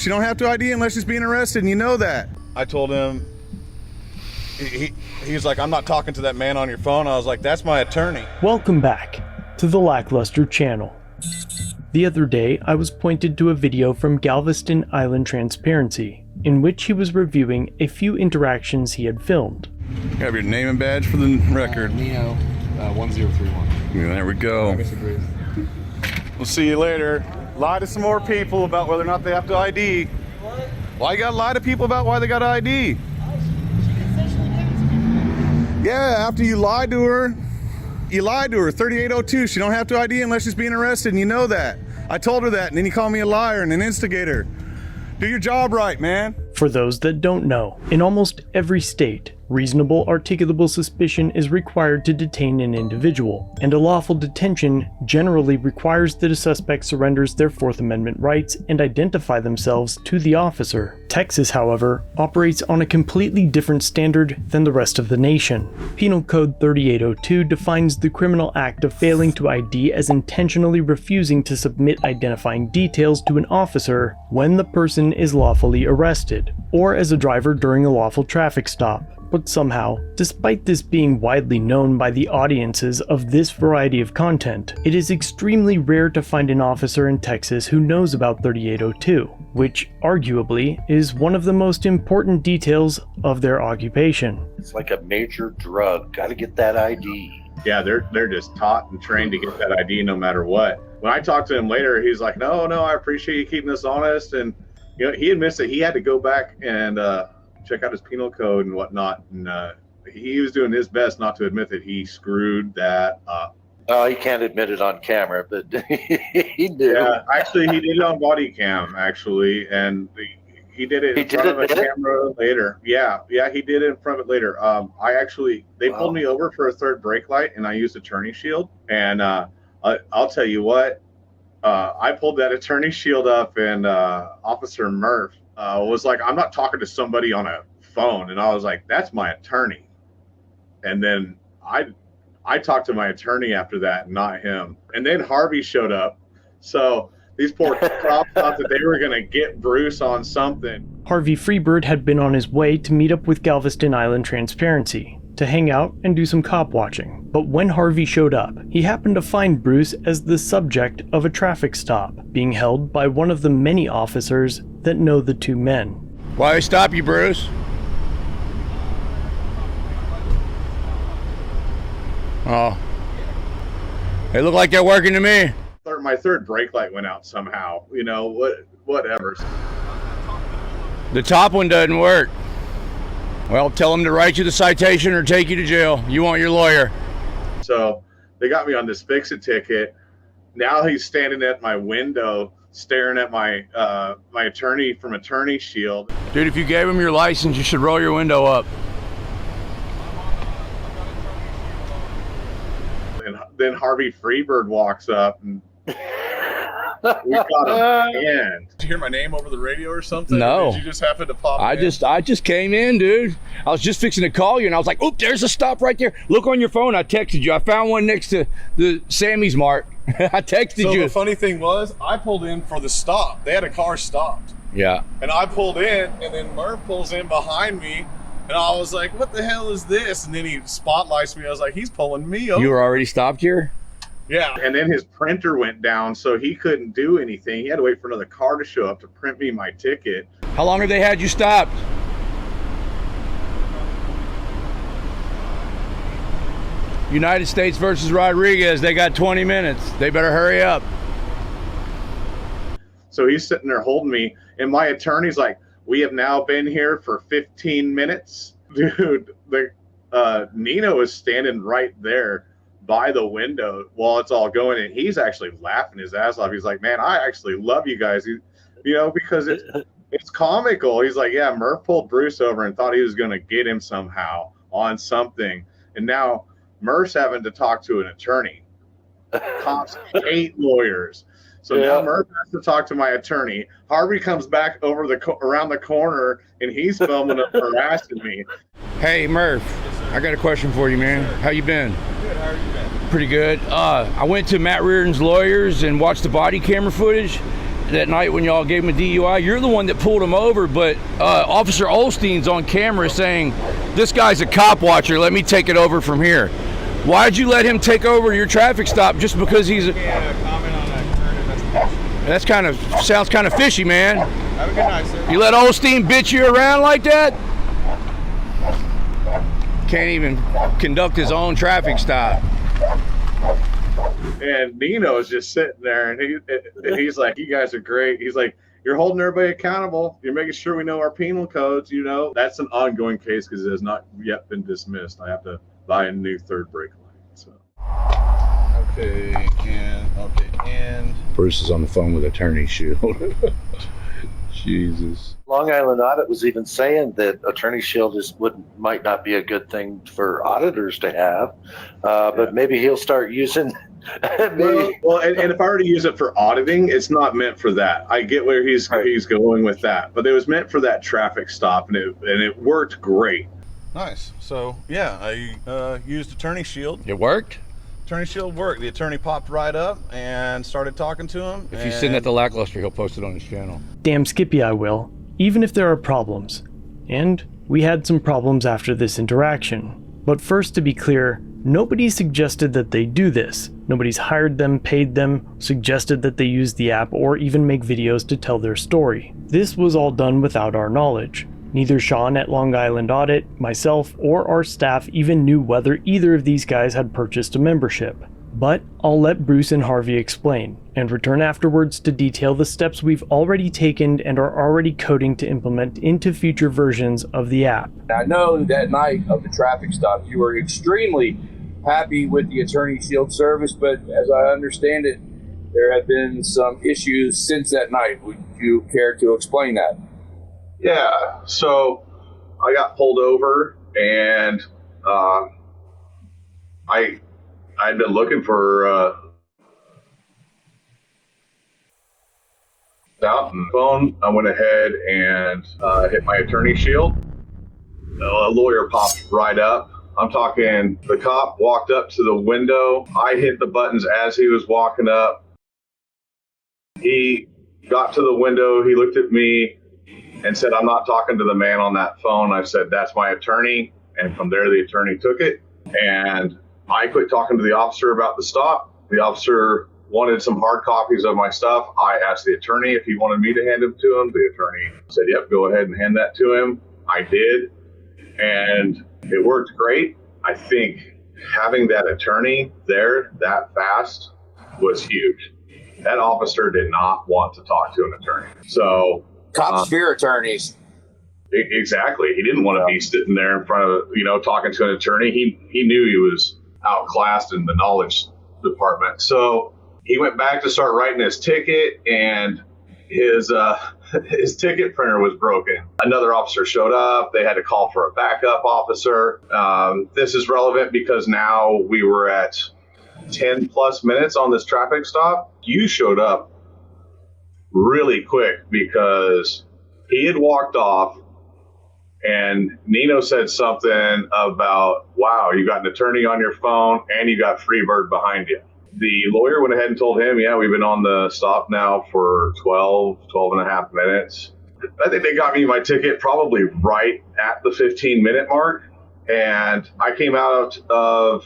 She don't have to ID unless she's being arrested, and you know that. I told him, he was like, I'm not talking to that man on your phone. I was like, that's my attorney. Welcome back to the LackLuster channel. The other day, I was pointed to a video from Galveston Island Transparency, in which he was reviewing a few interactions he had filmed. You have your name and badge for the record. Neo 1031. Yeah, there we go. We'll see you later. Lie to some more people about whether or not they have to ID. Why you gotta lie to people about why they got to ID? Yeah, after you lied to her, 3802. She don't have to ID unless she's being arrested, and you know that. I told her that, and then you call me a liar and an instigator. Do your job right, man. For those that don't know, in almost every state, reasonable articulable suspicion is required to detain an individual, and a lawful detention generally requires that a suspect surrenders their Fourth Amendment rights and identify themselves to the officer. Texas, however, operates on a completely different standard than the rest of the nation. Penal Code 3802 defines the criminal act of failing to ID as intentionally refusing to submit identifying details to an officer when the person is lawfully arrested, or as a driver during a lawful traffic stop. But somehow, despite this being widely known by the audiences of this variety of content, it is extremely rare to find an officer in Texas who knows about 3802, which arguably is one of the most important details of their occupation. It's like a major drug. Gotta get that ID. Yeah, they're just taught and trained to get that ID no matter what. When I talked to him later, he's like, no, I appreciate you keeping this honest. And you know, he admits that he had to go back and check out his penal code and whatnot, and he was doing his best not to admit that he screwed that up. Oh, he can't admit it on camera, but he did. Yeah, actually, he did it on body cam, actually, and he did it in front of a camera later. Yeah, he did it in front of it later. They pulled me over for a third brake light, and I used attorney shield, and I'll tell you what, I pulled that attorney shield up, and Officer Murph was like, I'm not talking to somebody on a phone. And I was like, that's my attorney. And then I talked to my attorney after that, not him. And then Harvey showed up. So these poor cops thought that they were going to get Bruce on something. Harvey Freebird had been on his way to meet up with Galveston Island Transparency to hang out and do some cop watching. But when Harvey showed up, he happened to find Bruce as the subject of a traffic stop, being held by one of the many officers that know the two men. Why I stop you, Bruce? Oh. They look like they're working to me. My third brake light went out somehow. You know, whatever. The top one doesn't work. Well, tell them to write you the citation or take you to jail. You want your lawyer. So they got me on this fix-it ticket. Now he's standing at my window staring at my attorney from Attorney Shield. Dude, if you gave him your license, you should roll your window up. And then Harvey Freebird walks up and we got him banned. Did you hear my name over the radio or something? No. Or did you just happen to pop in? I just came in, dude. I was just fixing to call you, and I was like, oop, there's a stop right there. Look on your phone. I texted you. I found one next to the Sammy's Mart. I texted you. So the funny thing was, I pulled in for the stop. They had a car stopped. Yeah. And I pulled in, and then Murph pulls in behind me, and I was like, what the hell is this? And then he spotlights me. I was like, he's pulling me over. You were already stopped here? Yeah. And then his printer went down, so he couldn't do anything. He had to wait for another car to show up to print me my ticket. How long have they had you stopped? United States versus Rodriguez. They got 20 minutes. They better hurry up. So he's sitting there holding me, and my attorney's like, we have now been here for 15 minutes. Dude, Nino is standing right there by the window while it's all going, and he's actually laughing his ass off. He's like, man, I actually love you guys, because it's comical. He's like, yeah, Murph pulled Bruce over and thought he was going to get him somehow on something, and now Murph's having to talk to an attorney. Cops hate lawyers. So now Murph has to talk to my attorney. Harvey comes back over around the corner, and he's filming him harassing me. Hey, Murph, I got a question for you, man. How you been? Good. How are you been? Pretty good. I went to Matt Reardon's lawyers and watched the body camera footage, that night when y'all gave him a DUI. You're the one that pulled him over, but Officer Olstein's on camera saying, this guy's a cop watcher, let me take it over from here. Why'd you let him take over your traffic stop just because he's a... Comment on that current investigation. That's kind of, sounds kind of fishy, man. Have a good night, sir. You let Olstein bitch you around like that? Can't even conduct his own traffic stop. And Nino's just sitting there, and he's like, you guys are great. He's like, you're holding everybody accountable. You're making sure we know our penal codes, you know. That's an ongoing case because it has not yet been dismissed. I have to buy a new third brake light. So. Okay, and Bruce is on the phone with Attorney Shield. Jesus. Long Island Audit was even saying that Attorney Shield might not be a good thing for auditors to have, but maybe he'll start using. Well, and if I were to use it for auditing, it's not meant for that. I get where he's going with that, but it was meant for that traffic stop, and it worked great. nice. So yeah, I used Attorney Shield. It worked? Attorney Shield worked. The attorney popped right up and started talking to him. If you send that to LackLuster, he'll post it on his channel. Damn Skippy I will, even if there are problems. And we had some problems after this interaction. But first, to be clear, nobody suggested that they do this. Nobody's hired them, paid them, suggested that they use the app, or even make videos to tell their story. This was all done without our knowledge. Neither Sean at Long Island Audit, myself, or our staff even knew whether either of these guys had purchased a membership. But I'll let Bruce and Harvey explain, and return afterwards to detail the steps we've already taken and are already coding to implement into future versions of the app. I know that night of the traffic stop, you were extremely happy with the Attorney Shield service, but as I understand it, there have been some issues since that night. Would you care to explain that? Yeah, so I got pulled over, and I'd been looking for out on the phone. I went ahead and hit my Attorney Shield. A lawyer popped right up. I'm talking, the cop walked up to the window. I hit the buttons as he was walking up. He got to the window. He looked at me and said, I'm not talking to the man on that phone. I said, that's my attorney. And from there, the attorney took it. And I quit talking to the officer about the stop. The officer wanted some hard copies of my stuff. I asked the attorney if he wanted me to hand them to him. The attorney said, yep, go ahead and hand that to him. I did. And it worked great. I think having that attorney there that fast was huge. That officer did not want to talk to an attorney. So Cops fear attorneys. Exactly. He didn't want to be sitting there in front of, talking to an attorney. He knew he was outclassed in the knowledge department. So he went back to start writing his ticket, and his ticket printer was broken. Another officer showed up. They had to call for a backup officer. This is relevant because now we were at 10 plus minutes on this traffic stop. You showed up really quick because he had walked off, and Nino said something about, wow, you got an attorney on your phone and you got Freebird behind you. The lawyer went ahead and told him, yeah, we've been on the stop now for 12 and a half minutes. I think they got me my ticket probably right at the 15-minute mark. And I came out of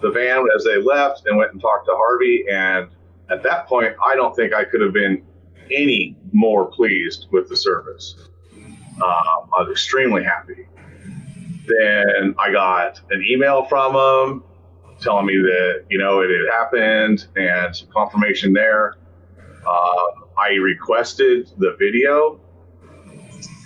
the van as they left and went and talked to Harvey. And at that point, I don't think I could have been any more pleased with the service. I was extremely happy. Then I got an email from them telling me that, it had happened and some confirmation there. I requested the video,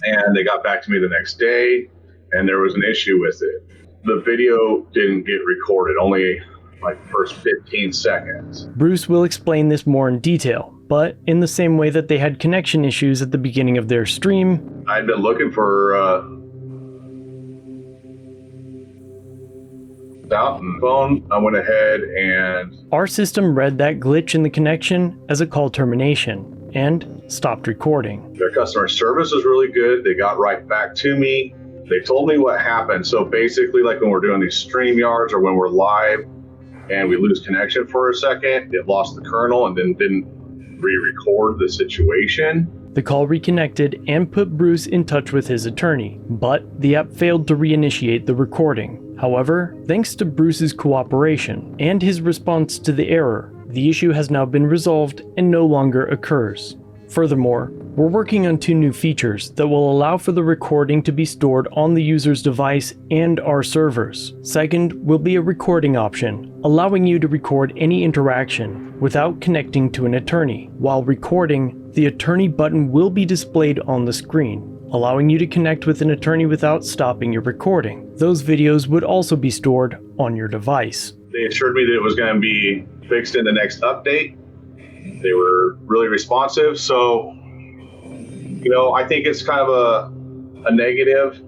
and they got back to me the next day, and there was an issue with it. The video didn't get recorded, only like first 15 seconds. Bruce will explain this more in detail, but in the same way that they had connection issues at the beginning of their stream, I'd been looking for out on the phone. I went ahead and our system read that glitch in the connection as a call termination and stopped recording. Their customer service was really good. They got right back to me. They told me what happened. So basically, like when we're doing these stream yards or when we're live and we lose connection for a second, it lost the kernel and then didn't re-record the situation. The call reconnected and put Bruce in touch with his attorney, but the app failed to reinitiate the recording. However, thanks to Bruce's cooperation and his response to the error, the issue has now been resolved and no longer occurs. Furthermore, we're working on 2 new features that will allow for the recording to be stored on the user's device and our servers. Second will be a recording option, allowing you to record any interaction without connecting to an attorney. While recording, the attorney button will be displayed on the screen, allowing you to connect with an attorney without stopping your recording. Those videos would also be stored on your device. They assured me that it was going to be fixed in the next update. They were really responsive. So, I think it's kind of a negative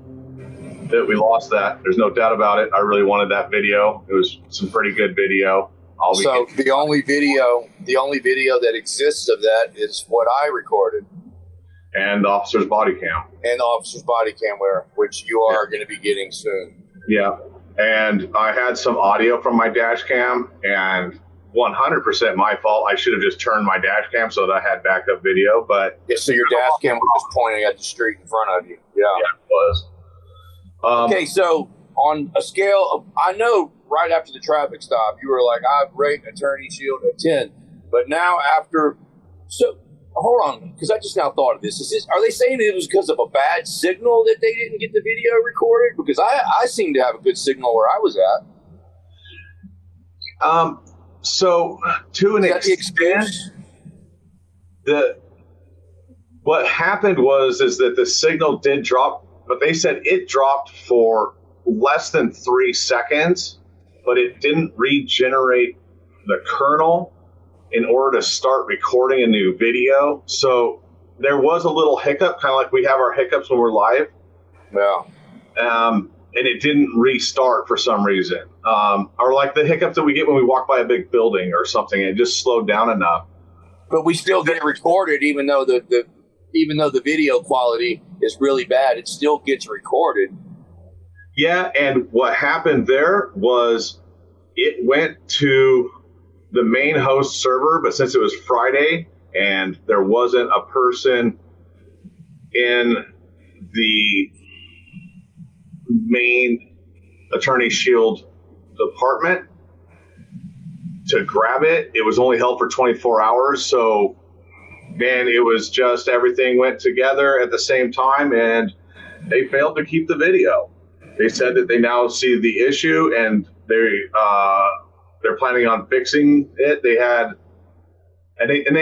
that we lost that. There's no doubt about it. I really wanted that video. It was some pretty good video. So the only video that exists of that is what I recorded. And the officer's body cam. And the officer's body camera, which you are going to be getting soon. Yeah. And I had some audio from my dash cam, and 100% my fault. I should have just turned my dash cam so that I had backup video. But so your dash cam was just pointing at the street in front of you. Yeah, it was. Okay, so on a scale of, I know right after the traffic stop, you were like, I'd rate Attorney Shield a 10. But now hold on, because I just now thought of this. Are they saying it was because of a bad signal that they didn't get the video recorded? Because I seem to have a good signal where I was at. So to an extent, what happened is that the signal did drop, but they said it dropped for less than 3 seconds, but it didn't regenerate the kernel in order to start recording a new video. So there was a little hiccup, kind of like we have our hiccups when we're live. Yeah. And it didn't restart for some reason. Or like the hiccups that we get when we walk by a big building or something, it just slowed down enough. But we still get it recorded, even though the video quality is really bad, it still gets recorded. Yeah, and what happened there was it went to the main host server, but since it was Friday and there wasn't a person in the main Attorney Shield department to grab it, it was only held for 24 hours. So, man, it was just everything went together at the same time, and they failed to keep the video. They said that they now see the issue and they're planning on fixing it. They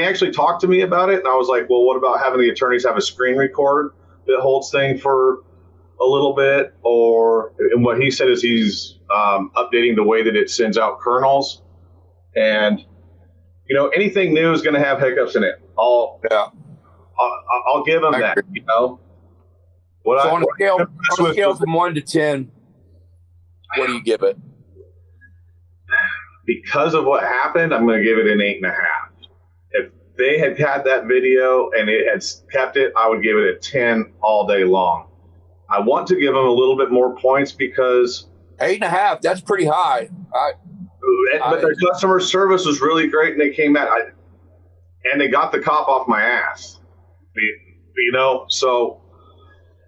actually talked to me about it, and I was like, well, what about having the attorneys have a screen record that holds thing for a little bit? And what he said is he's updating the way that it sends out kernels, and anything new is going to have hiccups in it. I'll give them that. On a scale from 1 to 10, what do you give it? Because of what happened, I'm going to give it an 8.5. If they had that video and it had kept it, I would give it a 10 all day long. I want to give them a little bit more points because 8.5, that's pretty high. But their customer service was really great, and they came out and they got the cop off my ass. So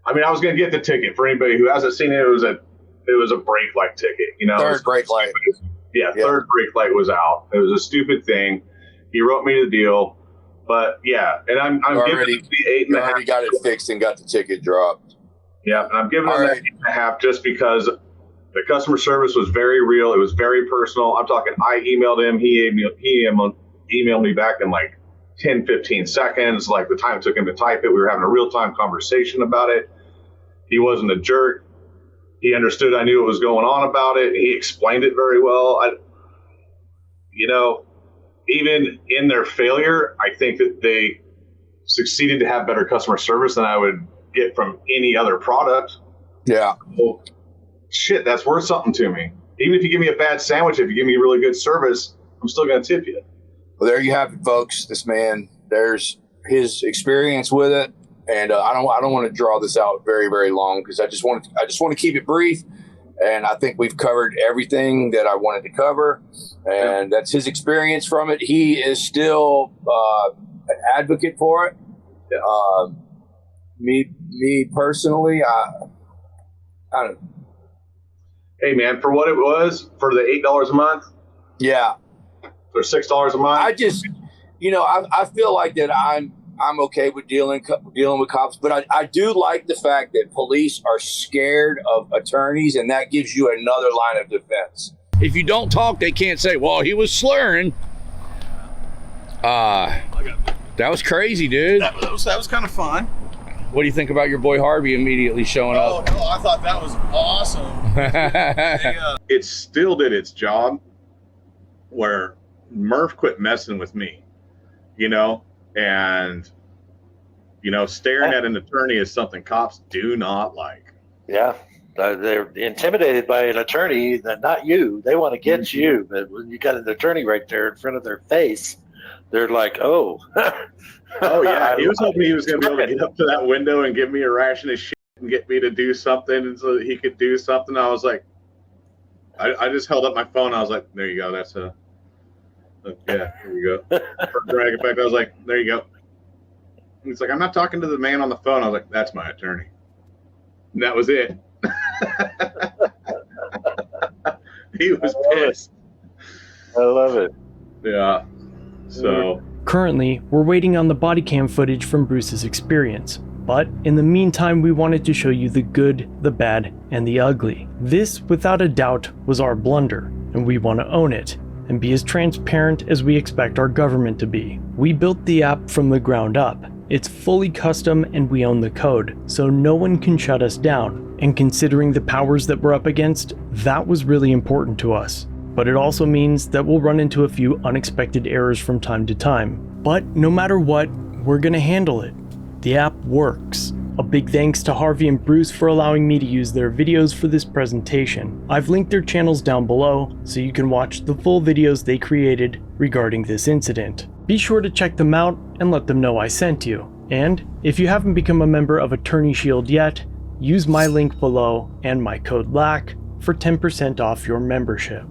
I was going to get the ticket. For anybody who hasn't seen it, it was a brake light ticket. Third brake light. Yeah, third brake light was out. It was a stupid thing. He wrote me the deal, but yeah, and I'm giving it the 8.5. You already got it fixed and got the ticket dropped. Yeah, and I'm giving him that 8.5 just because the customer service was very real. It was very personal. I'm talking, I emailed him. He emailed me back in like 10, 15 seconds. Like the time it took him to type it, we were having a real-time conversation about it. He wasn't a jerk. He understood I knew what was going on about it. He explained it very well. Even in their failure, I think that they succeeded to have better customer service than I would get from any other product. Yeah. Well, shit, that's worth something to me. Even if you give me a bad sandwich, if you give me really good service, I'm still going to tip you. Well, there you have it, folks. This man, there's his experience with it. And I don't want to draw this out very, very long because I just want to keep it brief. And I think we've covered everything that I wanted to cover. And that's his experience from it. He is still an advocate for it. Me personally, I don't know. Hey man, for what it was, for the $8 a month, Yeah, or $6 a month, I just, I feel like that I'm okay with dealing with cops, but I do like the fact that police are scared of attorneys, and that gives you another line of defense. If you don't talk, they can't say, well, he was slurring. That was crazy, dude. That was kind of fun. What do you think about your boy Harvey immediately showing Oh up? no, I thought that was awesome. it still did its job where Murph quit messing with me, and staring at an attorney is something cops do not like. Yeah. They're intimidated by an attorney, that not you. They want to get you, but when you got an attorney right there in front of their face, they're like, "Oh, Oh yeah." He was hoping he was going to be able to get up to that window and give me a ration of shit and get me to do something, and so that he could do something. I was like, I just held up my phone. I was like, "There you go. That's yeah, here you go." For drag it back, I was like, "There you go." And he's like, "I'm not talking to the man on the phone." I was like, "That's my attorney." And that was it. He was pissed. I love it." Yeah. So Currently, we're waiting on the body cam footage from Bruce's experience, but in the meantime we wanted to show you the good, the bad, and the ugly. This, without a doubt, was our blunder, and we want to own it, and be as transparent as we expect our government to be. We built the app from the ground up. It's fully custom and we own the code, so no one can shut us down. And considering the powers that we're up against, that was really important to us. But it also means that we'll run into a few unexpected errors from time to time. But no matter what, we're gonna handle it. The app works. A big thanks to Harvey and Bruce for allowing me to use their videos for this presentation. I've linked their channels down below so you can watch the full videos they created regarding this incident. Be sure to check them out and let them know I sent you. And if you haven't become a member of Attorney Shield yet, use my link below and my code LACK for 10% off your membership.